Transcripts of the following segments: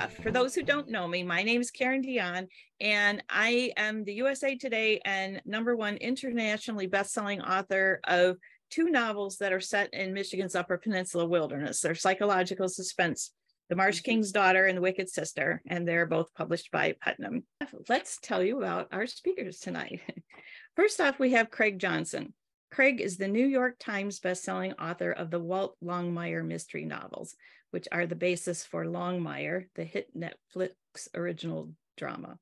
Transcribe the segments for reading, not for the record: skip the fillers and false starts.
off, for those who don't know me, my name is Karen Dion, and I am the USA Today and #1 internationally best-selling author of 2 novels that are set in Michigan's Upper Peninsula wilderness. They're psychological suspense, The Marsh King's Daughter and The Wicked Sister, and they're both published by Putnam. Let's tell you about our speakers tonight. First off, we have Craig Johnson. Craig is the New York Times bestselling author of the Walt Longmire mystery novels, which are the basis for Longmire, the hit Netflix original drama.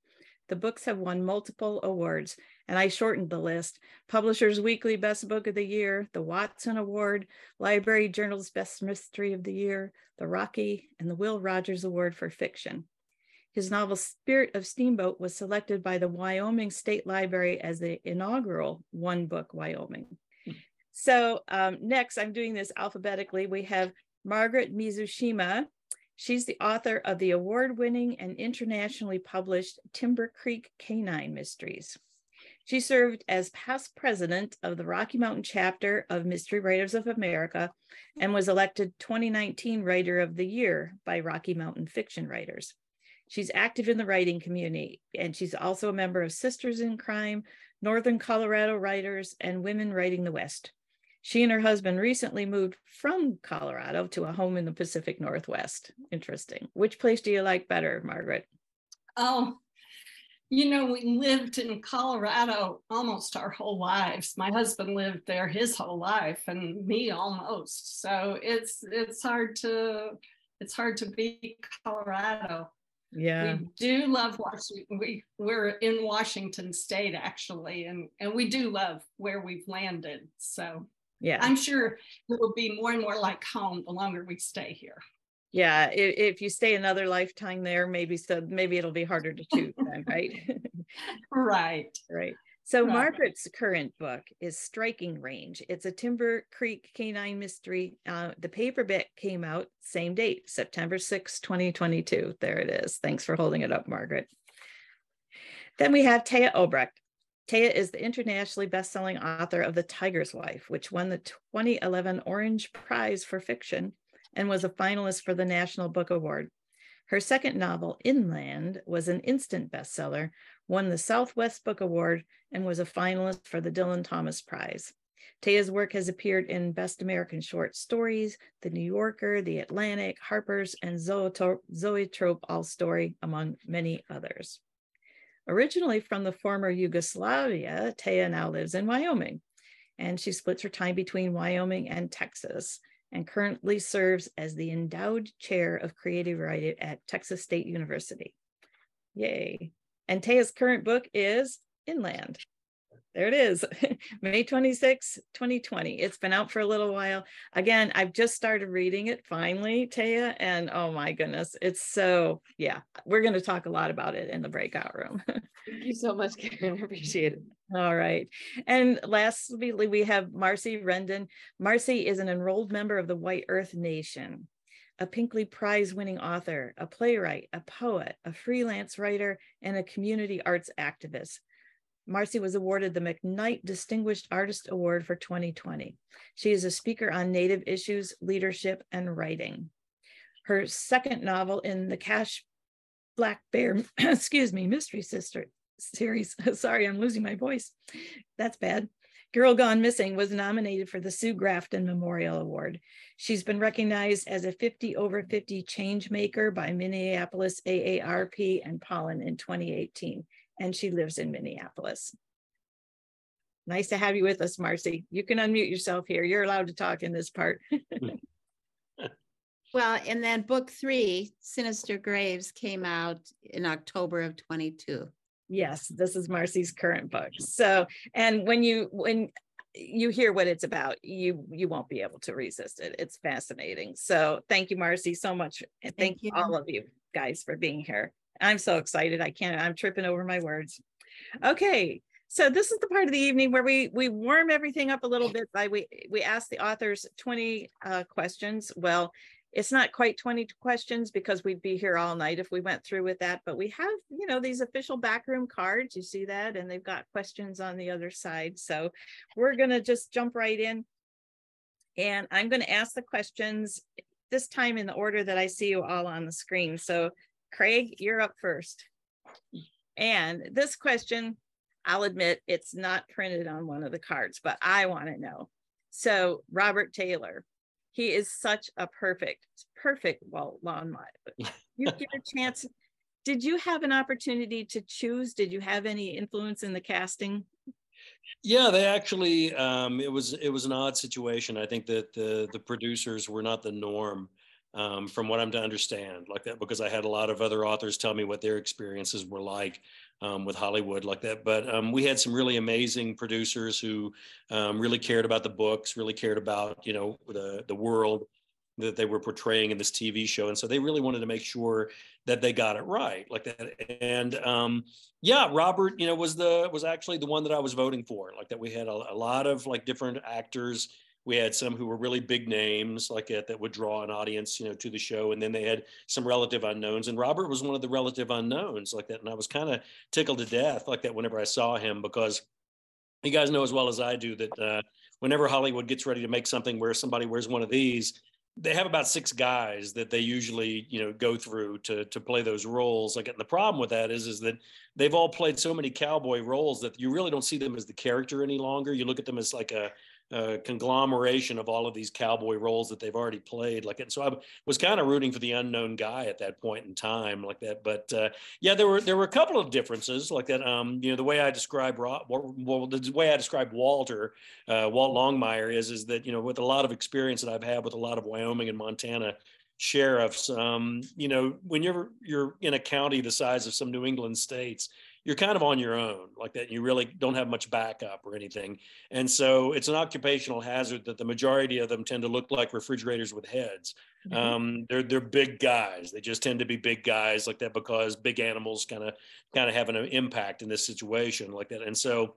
The books have won multiple awards, and I shortened the list: Publishers Weekly Best Book of the Year, the Watson Award, Library Journal's Best Mystery of the Year, the Rocky, and the Will Rogers Award for Fiction. His novel Spirit of Steamboat was selected by the Wyoming State Library as the inaugural One Book Wyoming. So next, I'm doing this alphabetically. We have Margaret Mizushima. She's the author of the award-winning and internationally published Timber Creek Canine Mysteries. She served as past president of the Rocky Mountain chapter of Mystery Writers of America and was elected 2019 Writer of the Year by Rocky Mountain Fiction Writers. She's active in the writing community, and she's also a member of Sisters in Crime, Northern Colorado Writers, and Women Writing the West. She and her husband recently moved from Colorado to a home in the Pacific Northwest. Interesting. Which place do you like better, Margaret? Oh, you know, we lived in Colorado almost our whole lives. My husband lived there his whole life, and me almost. So it's hard to beat Colorado. Yeah, we do love Washington. We're in Washington State actually, and we do love where we've landed. So yeah, I'm sure it will be more and more like home the longer we stay here. Yeah, if you stay another lifetime there, maybe it'll be harder to choose then, right? Right. So right. Margaret's current book is Striking Range. It's a Timber Creek Canine mystery. The paperback came out same date, September 6, 2022. There it is. Thanks for holding it up, Margaret. Then we have Taya Obreht. Taya is the internationally best-selling author of The Tiger's Wife, which won the 2011 Orange Prize for Fiction and was a finalist for the National Book Award. Her second novel, Inland, was an instant bestseller, won the Southwest Book Award, and was a finalist for the Dylan Thomas Prize. Taya's work has appeared in Best American Short Stories, The New Yorker, The Atlantic, Harper's, and Zoetrope All Story, among many others. Originally from the former Yugoslavia, Taya now lives in Wyoming, and she splits her time between Wyoming and Texas, and currently serves as the endowed chair of creative writing at Texas State University. Yay. And Taya's current book is Inland. There it is, May 26, 2020. It's been out for a little while. Again, I've just started reading it finally, Taya, and oh my goodness, it's so, yeah, we're going to talk a lot about it in the breakout room. Thank you so much, Karen. I appreciate it. All right. And lastly, we have Marcie Rendon. Marcie is an enrolled member of the White Earth Nation, a Pinkley Prize-winning author, a playwright, a poet, a freelance writer, and a community arts activist. Marcie was awarded the McKnight Distinguished Artist Award for 2020. She is a speaker on Native issues, leadership, and writing. Her second novel in the Cash Black Bear, Mystery Sister series, sorry, I'm losing my voice. That's bad. Girl Gone Missing was nominated for the Sue Grafton Memorial Award. She's been recognized as a 50 over 50 change maker by Minneapolis AARP and Pollen in 2018. And she lives in Minneapolis. Nice to have you with us, Marcie. You can unmute yourself here. You're allowed to talk in this part. Well, and then book 3, Sinister Graves, came out in October of 22. Yes, this is Marcie's current book. So, and when you hear what it's about, you won't be able to resist it. It's fascinating. So thank you, Marcie, so much. And thank you all of you guys for being here. I'm so excited. I'm tripping over my words. Okay. So this is the part of the evening where we warm everything up a little bit by we ask the authors 20 questions. Well, it's not quite 20 questions because we'd be here all night if we went through with that, but we have, these official backroom cards, you see that, and they've got questions on the other side. So we're going to just jump right in, and I'm going to ask the questions this time in the order that I see you all on the screen. So Craig, you're up first. And this question, I'll admit it's not printed on one of the cards, but I want to know. So Robert Taylor, he is such a perfect Walt Longmire. You get a chance. Did you have an opportunity to choose? Did you have any influence in the casting? Yeah, they actually, it was an odd situation. I think that the producers were not the norm, from what I'm to understand, like that, because I had a lot of other authors tell me what their experiences were like with Hollywood, like that. But we had some really amazing producers who really cared about the books, really cared about, you know, the world that they were portraying in this TV show. And so they really wanted to make sure that they got it right, like that. And yeah, Robert, you know, was actually the one that I was voting for, like that. We had a lot of like different actors. We had some who were really big names like that would draw an audience, you know, to the show. And then they had some relative unknowns. And Robert was one of the relative unknowns like that. And I was kind of tickled to death like that whenever I saw him, because you guys know as well as I do that whenever Hollywood gets ready to make something where somebody wears one of these, they have about 6 guys that they usually, you know, go through to play those roles. Like, and the problem with that is that they've all played so many cowboy roles that you really don't see them as the character any longer. You look at them as like a conglomeration of all of these cowboy roles that they've already played. Like, and so I was kind of rooting for the unknown guy at that point in time, like that. But yeah, there were a couple of differences, like that. You know, the way I describe the way I describe Walter, Walt Longmire is that, you know, with a lot of experience that I've had with a lot of Wyoming and Montana sheriffs, you know, when you're in a county the size of some New England states, you're kind of on your own like that. You really don't have much backup or anything. And so it's an occupational hazard that the majority of them tend to look like refrigerators with heads. Mm-hmm. They're big guys. They just tend to be big guys like that because big animals kind of have an impact in this situation like that. And so,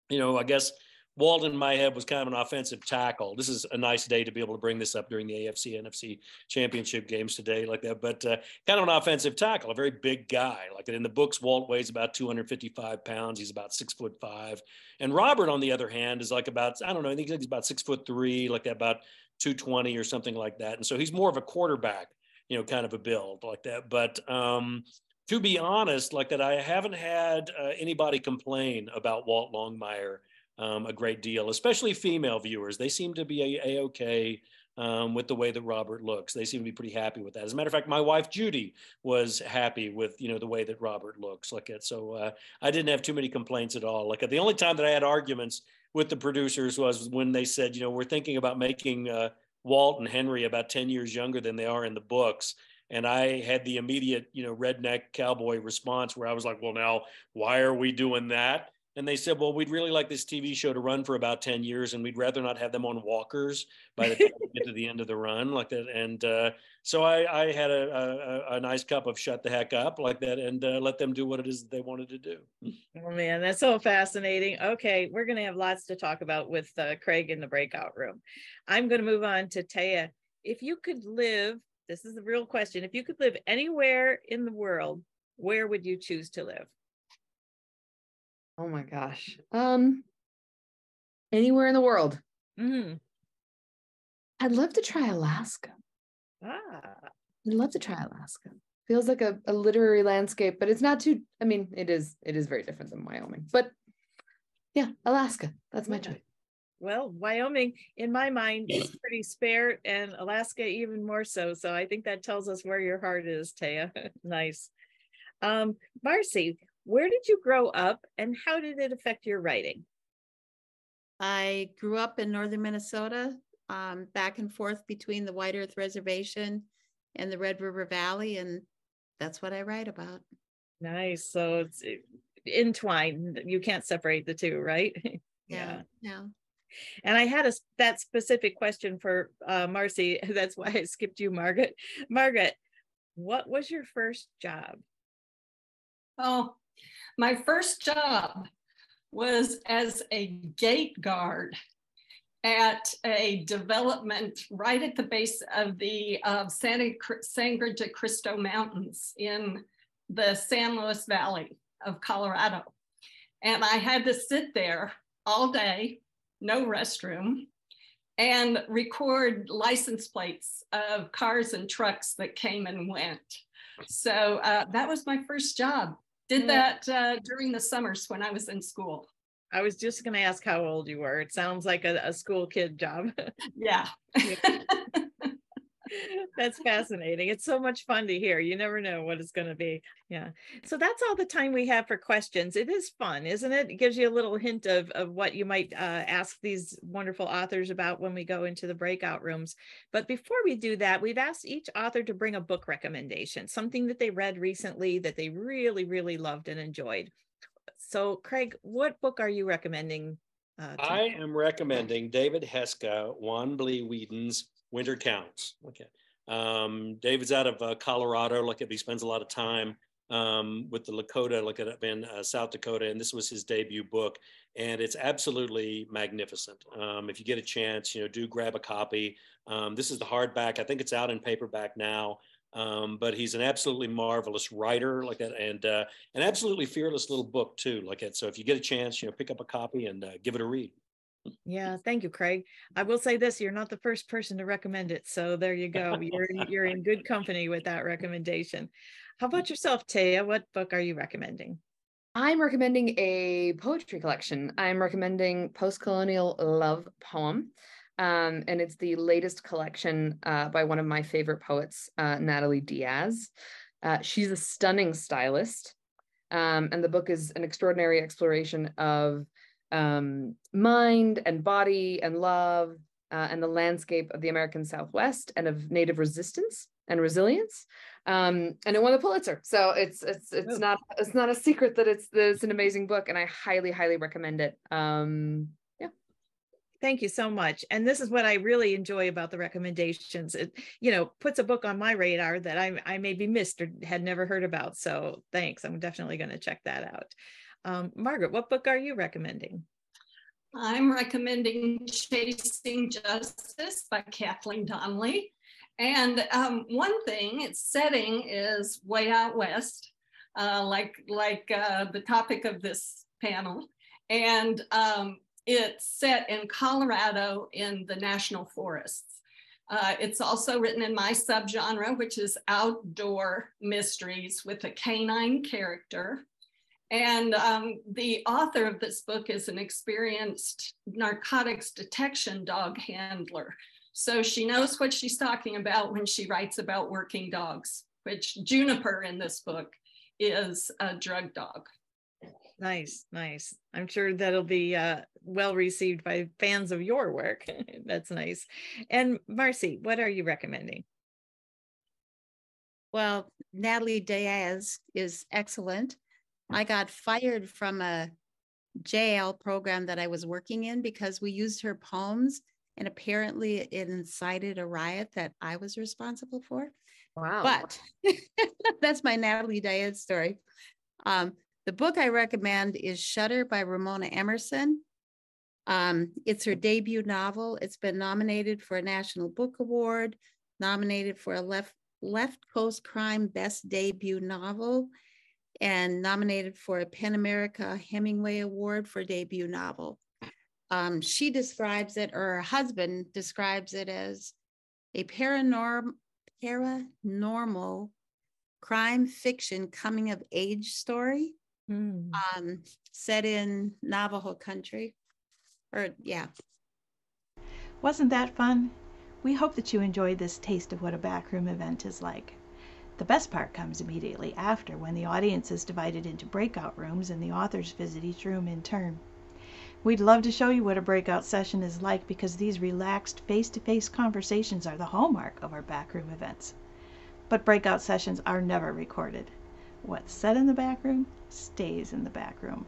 you know, I guess Walt in my head was kind of an offensive tackle. This is a nice day to be able to bring this up during the AFC NFC championship games today like that, but kind of an offensive tackle, a very big guy. Like in the books, Walt weighs about 255 pounds. He's about 6'5". And Robert, on the other hand, is like about, I don't know, I think he's about 6'3", like that, about 220 or something like that. And so he's more of a quarterback, you know, kind of a build like that. But to be honest, like that, I haven't had anybody complain about Walt Longmire a great deal, especially female viewers. They seem to be a-okay with the way that Robert looks. They seem to be pretty happy with that. As a matter of fact, my wife, Judy, was happy with, you know, the way that Robert looks like it. So I didn't have too many complaints at all. Like the only time that I had arguments with the producers was when they said, you know, we're thinking about making Walt and Henry about 10 years younger than they are in the books. And I had the immediate, you know, redneck cowboy response where I was like, well, now, why are we doing that? And they said, well, we'd really like this TV show to run for about 10 years, and we'd rather not have them on walkers by the time we get to the end of the run like that. And so I had a nice cup of shut the heck up like that and let them do what it is that they wanted to do. Oh, man, that's so fascinating. Okay, we're going to have lots to talk about with Craig in the breakout room. I'm going to move on to Taya. If you could live, this is the real question, if you could live anywhere in the world, where would you choose to live? Oh my gosh. Anywhere in the world. Mm-hmm. I'd love to try Alaska. I'd love to try Alaska. Feels like a literary landscape, but it's not too, I mean, it is very different than Wyoming. But yeah, Alaska. That's my choice. Well, Wyoming, in my mind, is pretty spare, and Alaska even more so. So I think that tells us where your heart is, Taya. Nice. Marcie, where did you grow up and how did it affect your writing? I grew up in northern Minnesota, back and forth between the White Earth Reservation and the Red River Valley, and that's what I write about. Nice. So it's entwined. You can't separate the two, right? Yeah. And I had that specific question for Marcie. That's why I skipped you, Margaret. Margaret, what was your first job? Oh, my first job was as a gate guard at a development right at the base of the Sangre de Cristo Mountains in the San Luis Valley of Colorado. And I had to sit there all day, no restroom, and record license plates of cars and trucks that came and went. So that was my first job. Did that during the summers when I was in school. I was just going to ask how old you were. It sounds like a school kid job. Yeah. That's fascinating. It's so much fun to hear. You never know what it's going to be. Yeah. So that's all the time we have for questions. It is fun, isn't it? It gives you a little hint of what you might ask these wonderful authors about when we go into the breakout rooms. But before we do that, we've asked each author to bring a book recommendation, something that they read recently that they really, really loved and enjoyed. So Craig, what book are you recommending? I am recommending David Heska, Juan Blee Whedon's Winter Counts. Okay. David's out of Colorado. He spends a lot of time with the Lakota, in South Dakota, and this was his debut book, and it's absolutely magnificent. If you get a chance, do grab a copy. This is the hardback. I think it's out in paperback now. But he's an absolutely marvelous writer, and an absolutely fearless little book too, So if you get a chance, pick up a copy and give it a read. Yeah, thank you, Craig. I will say this: you're not the first person to recommend it, so there you go. You're in good company with that recommendation. How about yourself, Taya? What book are you recommending? I'm recommending a poetry collection. I'm recommending Post-Colonial Love Poem. And it's the latest collection by one of my favorite poets, Natalie Diaz. She's a stunning stylist. And the book is an extraordinary exploration of mind and body and love and the landscape of the American Southwest and of Native resistance and resilience. And it won the Pulitzer. So it's not a secret that it's an amazing book, and I highly, highly recommend it. Thank you so much. And this is what I really enjoy about the recommendations. It, puts a book on my radar that I maybe missed or had never heard about. So thanks. I'm definitely going to check that out. Margaret, what book are you recommending? I'm recommending Chasing Justice by Kathleen Donnelly. And one thing, its setting is way out west, like the topic of this panel. And it's set in Colorado in the national forests. It's also written in my subgenre, which is outdoor mysteries with a canine character. And the author of this book is an experienced narcotics detection dog handler. So she knows what she's talking about when she writes about working dogs, which Juniper in this book is a drug dog. Nice, nice. I'm sure that'll be well received by fans of your work. That's nice. And Marcie, what are you recommending? Well, Natalie Diaz is excellent. I got fired from a jail program that I was working in because we used her poems, and apparently it incited a riot that I was responsible for. Wow. But that's my Natalie Diaz story. The book I recommend is Shutter by Ramona Emerson. It's her debut novel. It's been nominated for a National Book Award, nominated for a Left Coast Crime Best Debut Novel, and nominated for a PEN America Hemingway Award for debut novel. She describes it, or her husband describes it, as a paranormal crime fiction coming of age story. Set in Navajo country. Wasn't that fun? We hope that you enjoyed this taste of what a backroom event is like. The best part comes immediately after, when the audience is divided into breakout rooms and the authors visit each room in turn. We'd love to show you what a breakout session is like, because these relaxed face-to-face conversations are the hallmark of our backroom events. But breakout sessions are never recorded. What's said in the back room stays in the back room.